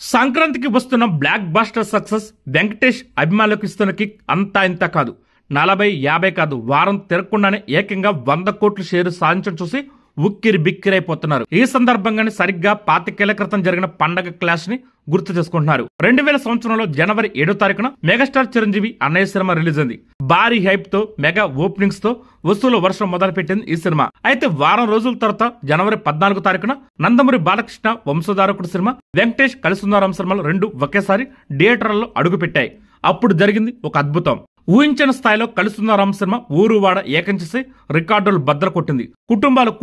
సంక్రాంతికి వస్తున్న black buster success Venkatesh అభిమానులకు ఇస్తున్న కిక్ అంతా ఇంత కాదు. 40-50 కాదు, వారం తిరగకుండానే ఏకంగా 100 కోట్ల షేరు సాధించడం చూసి ఉక్కిరి బిక్కిరైపోతున్నారు. ఈ సందర్భంగానే సరిగ్గా 25 క్రితం జరిగిన పండగ క్లాష్ ని గుర్తు చేసుకుంటున్నారు. 2000 సంవత్సరంలో జనవరి 7వ తారీఖున మెగాస్టార్ చిరంజీవి అన్నయ్య సినిమా రిలీజ్ అయింది. భారీ హైప్ తో మెగా ఓపెనింగ్స్ తో వసూలు వర్షం మొదలుపెట్టింది ఈ సినిమా. అయితే వారం రోజుల తర్వాత జనవరి 14వ తారీఖున నందమూరి బాలకృష్ణ వంశధారకుడు సినిమా, వెంకటేష్ కలిసుందారాం సినిమాలు రెండు ఒకేసారి థియేటర్లలో అడుగుపెట్టాయి. అప్పుడు జరిగింది ఒక అద్భుతం. ఊహించిన స్థాయిలో కలిసుందారాం సినిమా ఊరువాడ ఏకం చేసి రికార్డులు బద్దలు కొట్టింది.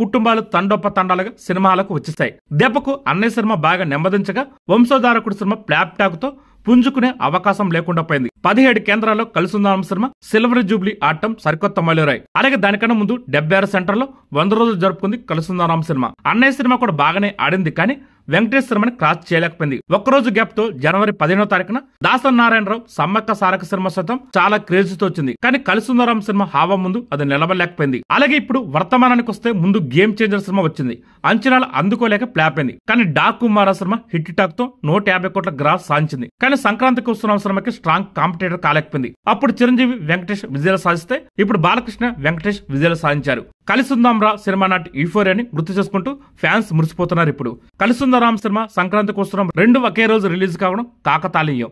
కుటుంబాలు తండోపతండాలుగా సినిమాలకు వచ్చేస్తాయి. దెబ్బకు అన్నయ్య సినిమా బాగా నెమ్మదించగా వంశధారకుడు సినిమా ఫ్లాప్ టాక్ తో పుంజుకునే అవకాశం లేకుండా పోయింది. 17 కేంద్రాల్లో కలిసుందారాం సినిమా సిల్వర్ జూబ్లీ ఆటం సరికొత్త మైలురాయి. అలాగే దానికన్నా ముందు 76 సెంటర్లో 100 రోజులు జరుపుకుంది కలిసుందారాం సినిమా. అన్నయ్య సినిమా కూడా బాగానే ఆడింది, కానీ వెంకటేష్ సినిమాని క్రాస్ చేయలేకపోయింది. ఒక్కరోజు గ్యాప్ తో జనవరి 15వ తారీఖున దాసరి నారాయణరావు సమ్మక్క సారక సినిమా సైతం చాలా క్రేజీతో వచ్చింది. కానీ కలిసుందారాం సినిమా హావా ముందు అది నిలబడలేకపోయింది. అలాగే ఇప్పుడు వర్తమానానికి వస్తే ముందు గేమ్ చేంజర్ సినిమా వచ్చింది. అంచనాలు అందుకోలేక ఫ్లాప్ అయింది. కానీ డాకు మారా సినిమా హిట్ టాక్ తో 150 కోట్ల గ్రాస్ సాధించింది. కానీ సంక్రాంతికి వస్తున్న సినిమాకి స్ట్రాంగ్ కాంపిటేటర్ కాలేకపోయింది. అప్పుడు చిరంజీవి వెంకటేష్ విజయాలు సాధిస్తే ఇప్పుడు బాలకృష్ణ వెంకటేష్ విజయాలు సాధించారు. కలిసుందాం రా సినిమా నాటి యూఫోరియాని గుర్తు చేసుకుంటూ ఫ్యాన్స్ మురిసిపోతున్నారు. ఇప్పుడు కలిసుందారాం సినిమా సంక్రాంతికి వస్తున్న రెండు ఒకే రోజు రిలీజ్ కావడం కాకతాళీయం.